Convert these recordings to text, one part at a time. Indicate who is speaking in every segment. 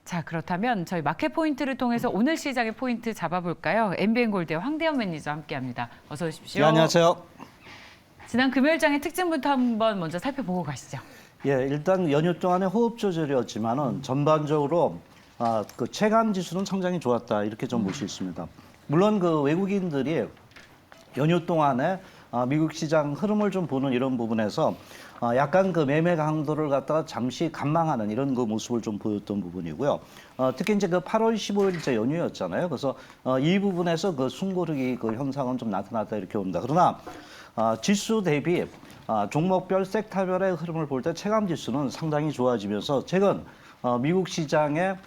Speaker 1: 자, 그렇다면 저희 마켓 포인트를 통해서 오늘 시장의 포인트 잡아볼까요? MBN골드의 황대현 매니저 함께합니다. 어서 오십시오.
Speaker 2: 네, 안녕하세요.
Speaker 1: 지난 금요일장의 특징부터 한번 먼저 살펴보고 가시죠.
Speaker 2: 예, 일단 연휴 동안에 호흡 조절이었지만은 전반적으로 그 체감 지수는 상당히 좋았다 이렇게 좀 볼 수 있습니다. 물론 그 외국인들이 연휴 동안에 미국 시장 흐름을 좀 보는 이런 부분에서 약간 그 매매 강도를 갖다가 잠시 감망하는 이런 그 모습을 좀 보였던 부분이고요. 특히 이제 그 8월 15일째 연휴였잖아요. 그래서 이 부분에서 그 숨고르기 그 현상은 좀 나타났다 이렇게 봅니다. 그러나 지수 대비 종목별 섹터별의 흐름을 볼 때 체감 지수는 상당히 좋아지면서 최근 미국 시장의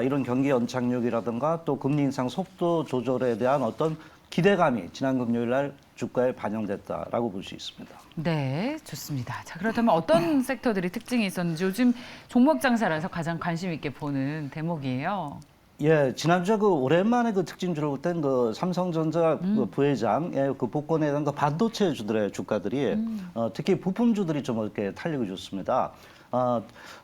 Speaker 2: 이런 경기 연착륙이라든가 또 금리 인상 속도 조절에 대한 어떤 기대감이 지난 금요일 날 주가에 반영됐다라고 볼 수 있습니다.
Speaker 1: 네, 좋습니다. 자, 그렇다면 어떤 섹터들이 특징이 있었는지 요즘 종목 장사라서 가장 관심 있게 보는 대목이에요.
Speaker 2: 예, 지난주에 그 오랜만에 그 특징주를 볼 땐 그 삼성전자 그 부회장의 그 복권에 대한 그 반도체주들의 주가들이 특히 부품주들이 좀 이렇게 탄력을 줬습니다.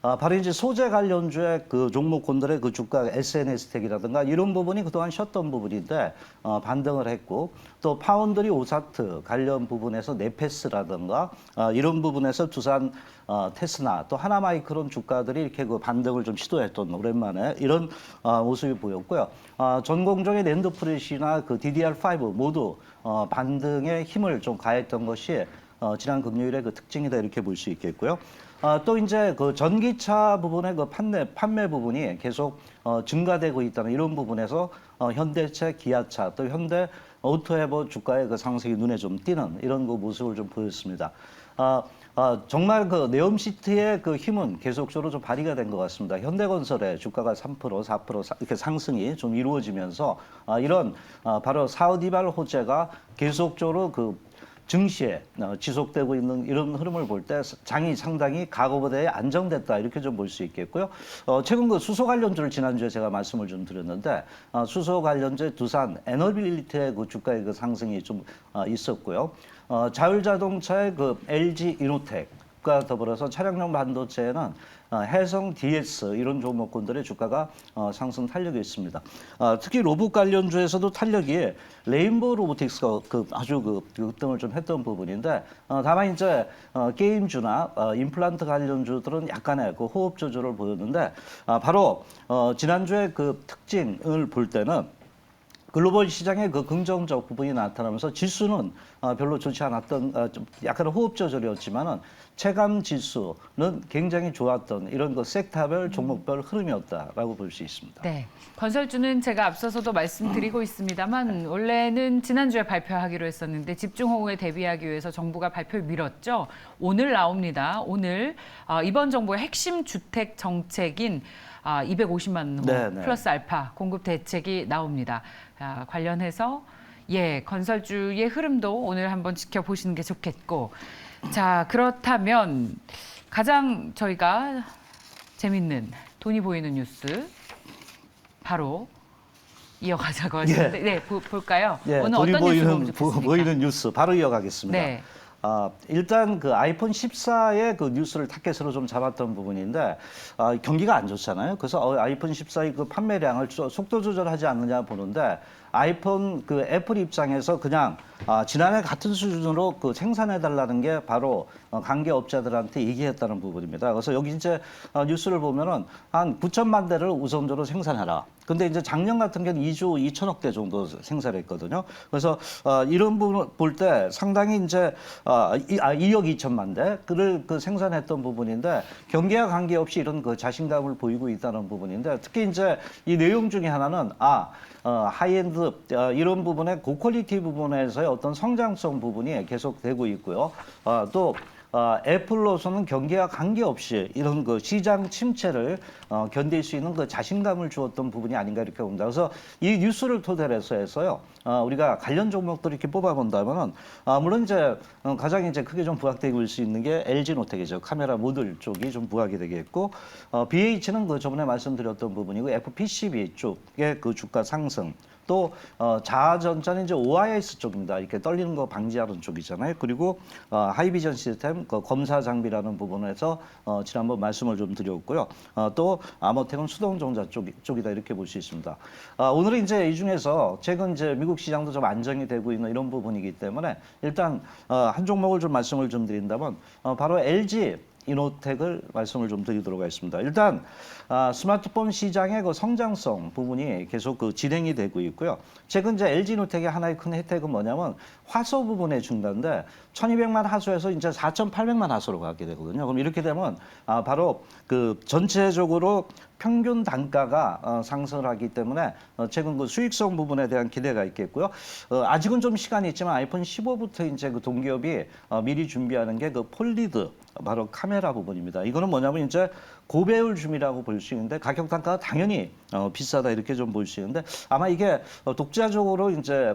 Speaker 2: 바로 이제 소재 관련주의 그 종목군들의 그 주가 SNS텍이라든가 이런 부분이 그동안 쉬었던 부분인데 반등을 했고 또 파운드리 오사트 관련 부분에서 네페스라든가 이런 부분에서 두산 테스나 또 하나마이크론 주가들이 이렇게 그 반등을 좀 시도했던 오랜만에 이런 모습이 보였고요. 전공정의 랜드 프레시나 그 DDR5 모두 반등에 힘을 좀 가했던 것이 지난 금요일의 그 특징이다 이렇게 볼 수 있겠고요. 또 이제 그 전기차 부분의 그 판매 부분이 계속 증가되고 있다는 이런 부분에서 현대차, 기아차, 또 현대 오토헤버 주가의 그 상승이 눈에 좀 띄는 이런 그 모습을 좀 보였습니다. 정말 그 네옴시티의 그 힘은 계속적으로 좀 발휘가 된 것 같습니다. 현대건설의 주가가 3%, 4% 이렇게 상승이 좀 이루어지면서 이런 바로 사우디발 호재가 계속적으로 그 증시에 지속되고 있는 이런 흐름을 볼 때 장이 상당히 과거보다 안정됐다 이렇게 좀 볼 수 있겠고요. 최근 그 수소 관련주를 지난주에 제가 말씀을 좀 드렸는데 수소 관련주 두산 에너빌리티의 그 주가의 그 상승이 좀 있었고요. 자율자동차의 그 LG 이노텍과 더불어서 차량용 반도체에는 해성 DS 이런 종목군들의 주가가 상승 탄력이 있습니다. 특히 로봇 관련주에서도 탄력이 레인보우 로보틱스가 아주 급등을 좀 했던 부분인데 다만 이제 게임주나 임플란트 관련주들은 약간의 그 호흡 조절을 보였는데 바로 지난주에 그 특징을 볼 때는 글로벌 시장의 그 긍정적 부분이 나타나면서 지수는 별로 좋지 않았던 좀 약간의 호흡 조절이었지만은 체감 지수는 굉장히 좋았던 이런 그 섹터별 종목별 흐름이었다라고 볼 수 있습니다.
Speaker 1: 네, 건설주는 제가 앞서서도 말씀드리고 있습니다만 원래는 지난주에 발표하기로 했었는데 집중호우에 대비하기 위해서 정부가 발표를 미뤘죠. 오늘 나옵니다. 오늘 이번 정부의 핵심 주택 정책인 250만 호
Speaker 2: 네네.
Speaker 1: 플러스 알파 공급 대책이 나옵니다. 관련해서 건설주의 흐름도 오늘 한번 지켜보시는 게 좋겠고, 자, 그렇다면 가장 저희가 재밌는 돈이 보이는 뉴스 바로 이어가자고 하시는데 네, 볼까요?
Speaker 2: 예,
Speaker 1: 오늘
Speaker 2: 돈이
Speaker 1: 어떤 뉴스 보면 좋겠습니까?
Speaker 2: 보이는 뉴스 바로 이어가겠습니다.
Speaker 1: 네.
Speaker 2: 일단 그 아이폰 14의 그 뉴스를 타겟으로 좀 잡았던 부분인데 경기가 안 좋잖아요. 그래서 아이폰 14의 그 판매량을 속도 조절하지 않느냐 보는데 아이폰 그 애플 입장에서 그냥 지난해 같은 수준으로 그 생산해 달라는 게 바로 관계 업자들한테 얘기했다는 부분입니다. 그래서 여기 이제 뉴스를 보면은 한 9천만 대를 우선적으로 생산해라. 근데 이제 작년 같은 경우는 2조 2천억 대 정도 생산했거든요. 그래서 이런 부분 볼 때 상당히 이제 2억 2천만 대를 그 생산했던 부분인데 경기와 관계없이 이런 그 자신감을 보이고 있다는 부분인데 특히 이제 이 내용 중에 하나는 하이엔드 이런 부분의 고퀄리티 부분에서의 어떤 성장성 부분이 계속되고 있고요. 또 애플로서는 경기와 관계없이 이런 그 시장 침체를 견딜 수 있는 그 자신감을 주었던 부분이 아닌가 이렇게 봅니다. 그래서 이 뉴스를 토대로 해서요, 우리가 관련 종목들을 이렇게 뽑아본다면은 물론 이제 가장 이제 크게 좀 부각되고 있을 수 있는 게 LG 노텍이죠. 카메라 모듈 쪽이 좀 부각이 되겠고, BH는 그 저번에 말씀드렸던 부분이고 FPCB 쪽의 그 주가 상승. 또 자전자는 이제 OIS 쪽입니다. 이렇게 떨리는 거 방지하는 쪽이잖아요. 그리고 하이비전 시스템 그 검사 장비라는 부분에서 지난번 말씀을 좀 드렸고요. 또 아모텍은 수동전자 쪽이다 이렇게 볼 수 있습니다. 오늘은 이제 이 중에서 최근 이제 미국 시장도 좀 안정이 되고 있는 이런 부분이기 때문에 일단 한 종목을 좀 말씀을 좀 드린다면 바로 LG 이노텍을 말씀을 좀 드리도록 하겠습니다. 일단 스마트폰 시장의 그 성장성 부분이 계속 그 진행이 되고 있고요. 최근 이제 LG 이노텍의 하나의 큰 혜택은 뭐냐면 화소 부분의 증가인데 1,200만 하소에서 이제 4,800만 하소로 가게 되거든요. 그럼 이렇게 되면 바로 그 전체적으로 평균 단가가 상승을 하기 때문에 최근 그 수익성 부분에 대한 기대가 있겠고요. 아직은 좀 시간이 있지만 아이폰 15부터 이제 그 동기업이 미리 준비하는 게 그 폴리드 바로 카메라 부분입니다. 이거는 뭐냐면 이제 고배율 줌이라고 볼 수 있는데 가격 단가가 당연히 비싸다 이렇게 좀 볼 수 있는데 아마 이게 독자적으로 이제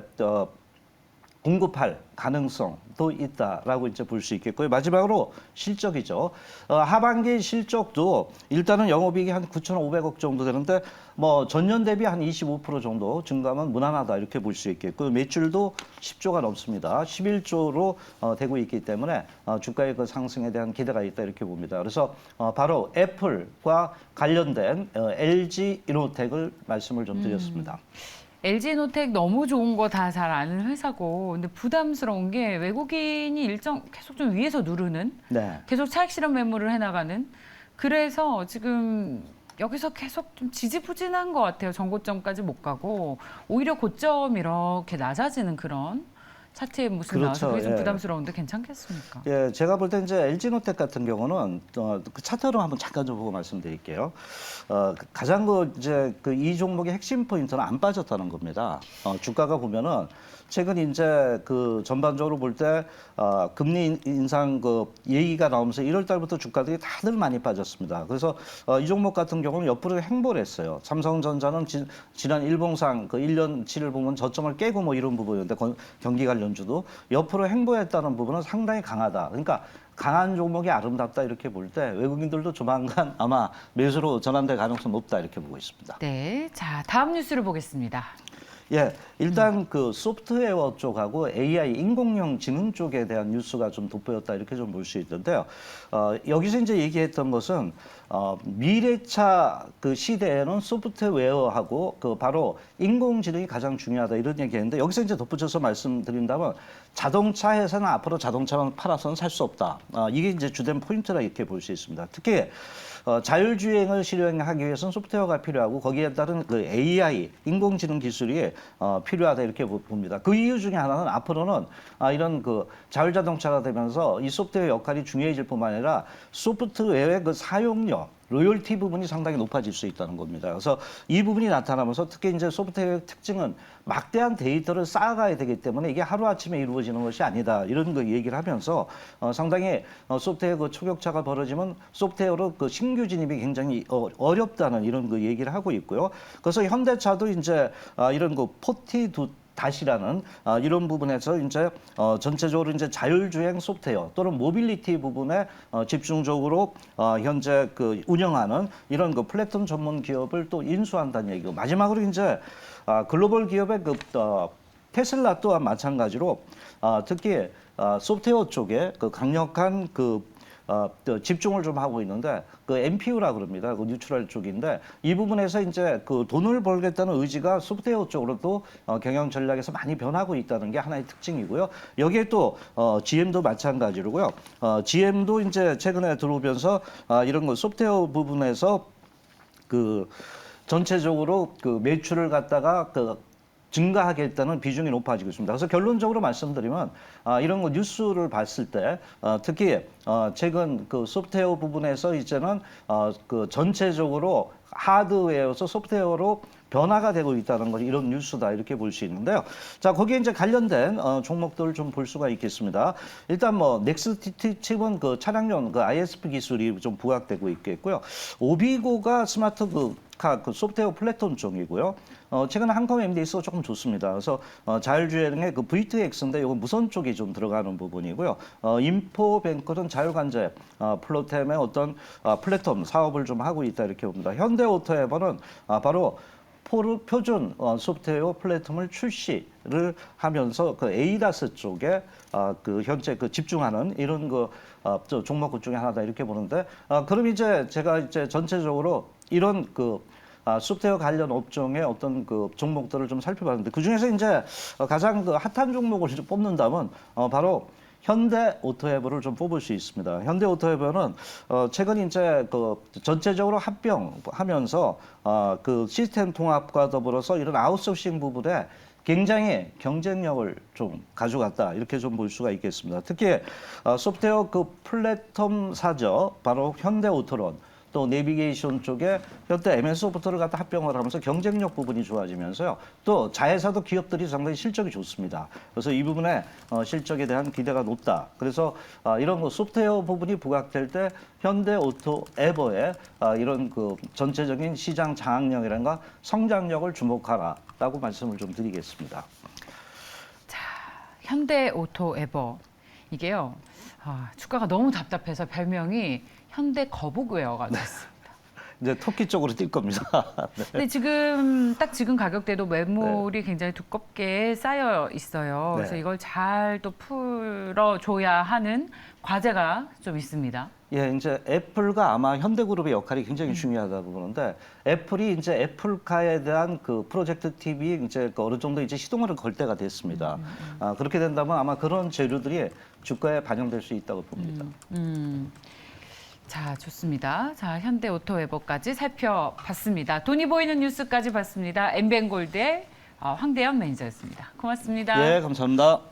Speaker 2: 공급할 가능성도 있다라고 이제 볼 수 있겠고요. 마지막으로 실적이죠. 하반기 실적도 일단은 영업이익이 한 9,500억 정도 되는데 뭐 전년 대비 한 25% 정도 증가하면 무난하다 이렇게 볼 수 있겠고요. 매출도 10조가 넘습니다. 11조로 되고 있기 때문에 주가의 그 상승에 대한 기대가 있다 이렇게 봅니다. 그래서 바로 애플과 관련된 LG 이노텍을 말씀을 좀 드렸습니다.
Speaker 1: LG노텍 너무 좋은 거 다 잘 아는 회사고, 근데 부담스러운 게 외국인이 일정 계속 좀 위에서 누르는,
Speaker 2: 네.
Speaker 1: 계속 차익 실현 매물을 해나가는. 그래서 지금 여기서 계속 좀 지지부진한 것 같아요. 전고점까지 못 가고 오히려 고점 이렇게 낮아지는 그런 차트의 모습이 나와서 그게 좀 부담스러운데 괜찮겠습니까?
Speaker 2: 예, 제가 볼 때 이제 LG노텍 같은 경우는 그 차트로 한번 잠깐 좀 보고 말씀드릴게요. 가장 이제 이 종목의 핵심 포인트는 안 빠졌다는 겁니다. 주가가 보면은 최근 이제 그 전반적으로 볼 때 금리 인상 그 얘기가 나오면서 1월 달부터 주가들이 다들 많이 빠졌습니다. 그래서 이 종목 같은 경우는 옆으로 행보를 했어요. 삼성전자는 지난 일봉상 그 1년치를 보면 저점을 깨고 뭐 이런 부분인데 경기 관련주도 옆으로 행보했다는 부분은 상당히 강하다. 그러니까 강한 종목이 아름답다 이렇게 볼 때 외국인들도 조만간 아마 매수로 전환될 가능성 높다 이렇게 보고 있습니다.
Speaker 1: 네, 자 다음 뉴스를 보겠습니다.
Speaker 2: 예, 일단 그 소프트웨어 쪽하고 AI 인공지능 지능 쪽에 대한 뉴스가 좀 돋보였다 이렇게 좀 볼 수 있는데요. 여기서 이제 얘기했던 것은 미래차 그 시대에는 소프트웨어하고 그 바로 인공지능이 가장 중요하다 이런 얘기했는데 여기서 이제 덧붙여서 말씀드린다면 자동차 회사는 앞으로 자동차만 팔아서는 살 수 없다. 이게 이제 주된 포인트라 이렇게 볼 수 있습니다. 특히 자율주행을 실행하기 위해서는 소프트웨어가 필요하고 거기에 따른 그 AI, 인공지능 기술이 필요하다 이렇게 봅니다. 그 이유 중에 하나는 앞으로는 이런 그 자율자동차가 되면서 이 소프트웨어 역할이 중요해질 뿐만 아니라 소프트웨어의 그 사용료, 로열티 부분이 상당히 높아질 수 있다는 겁니다. 그래서 이 부분이 나타나면서 특히 이제 소프트웨어의 특징은 막대한 데이터를 쌓아가야 되기 때문에 이게 하루아침에 이루어지는 것이 아니다. 이런 거 얘기를 하면서 상당히 소프트웨어 그 초격차가 벌어지면 소프트웨어로 그 신규 진입이 굉장히 어렵다는 이런 그 얘기를 하고 있고요. 그래서 현대차도 이제 이런 그 다시라는 이런 부분에서 이제 전체적으로 이제 자율주행 소프트웨어 또는 모빌리티 부분에 집중적으로 현재 그 운영하는 이런 그 플랫폼 전문 기업을 또 인수한다는 얘기고 마지막으로 이제 글로벌 기업의 그 테슬라 또한 마찬가지로 특히 소프트웨어 쪽에 그 강력한 또 집중을 좀 하고 있는데 그 MPU라 그럽니다. 그 뉴트럴 쪽인데 이 부분에서 이제 그 돈을 벌겠다는 의지가 소프트웨어 쪽으로도 경영 전략에서 많이 변하고 있다는 게 하나의 특징이고요. 여기에 또 GM도 마찬가지로고요. GM도 이제 최근에 들어오면서 이런 거 소프트웨어 부분에서 그 전체적으로 그 매출을 갖다가 증가하겠다는 비중이 높아지고 있습니다. 그래서 결론적으로 말씀드리면 이런 거 뉴스를 봤을 때 특히 최근 그 소프트웨어 부분에서 이제는 그 전체적으로 하드웨어에서 소프트웨어로 변화가 되고 있다는 것 이런 뉴스다 이렇게 볼 수 있는데요. 자 거기에 이제 관련된 종목들을 좀 볼 수가 있겠습니다. 일단 뭐 넥스트 칩은 그 차량용 그 ISP 기술이 좀 부각되고 있겠고요. 오비고가 스마트 그 소프트웨어 플랫폼 쪽이고요. 최근 한컴 MDS가 조금 좋습니다. 그래서 자율주행의 그 V2X인데 이건 무선 쪽이 좀 들어가는 부분이고요. 인포뱅크는 자율관제 플로템의 어떤 플랫폼 사업을 좀 하고 있다 이렇게 봅니다. 현대오토에버는 바로 표준 소프트웨어 플랫폼을 출시를 하면서 그 에이다스 쪽에 그 현재 그 집중하는 이런 저 종목 중에 하나다 이렇게 보는데 그럼 이제 제가 이제 전체적으로 이런 소프트웨어 관련 업종의 어떤 그 종목들을 좀 살펴봤는데 그 중에서 이제 가장 그 핫한 종목을 좀 뽑는다면 바로 현대오토해버를 좀 뽑을 수 있습니다. 현대오토해버는 최근 이제 그 전체적으로 합병하면서 그 시스템 통합과 더불어서 이런 아웃소싱 부분에 굉장히 경쟁력을 좀 가져갔다 이렇게 좀 볼 수가 있겠습니다. 특히 소프트웨어 그 플랫폼사죠. 바로 현대오토론 또 내비게이션 쪽에 현대 MS소프트를 갖다 합병을 하면서 경쟁력 부분이 좋아지면서요. 또 자회사도 기업들이 상당히 실적이 좋습니다. 그래서 이 부분에 실적에 대한 기대가 높다. 그래서 이런 소프트웨어 부분이 부각될 때 현대오토에버의 이런 그 전체적인 시장 장악력이라든가 성장력을 주목하라라고 말씀을 좀 드리겠습니다.
Speaker 1: 현대오토에버 이게요. 주가가 너무 답답해서 별명이 현대 거북웨어가 됐습니다.
Speaker 2: 이제 터키 쪽으로 뛸 겁니다. 네.
Speaker 1: 근데 지금 가격대도 매물이 굉장히 두껍게 쌓여 있어요. 그래서
Speaker 2: 네.
Speaker 1: 이걸 잘 또 풀어줘야 하는 과제가 좀 있습니다.
Speaker 2: 예, 이제 애플과 아마 현대그룹의 역할이 굉장히 중요하다고 보는데 애플이 이제 애플카에 대한 그 프로젝트 TV 이제 어느 정도 이제 시동을 걸 때가 됐습니다. 그렇게 된다면 아마 그런 재료들이 주가에 반영될 수 있다고 봅니다.
Speaker 1: 자, 좋습니다. 자, 현대오토에버까지 살펴봤습니다. 돈이 보이는 뉴스까지 봤습니다. 엠뱅골드의 황대현 매니저였습니다. 고맙습니다.
Speaker 2: 예, 감사합니다.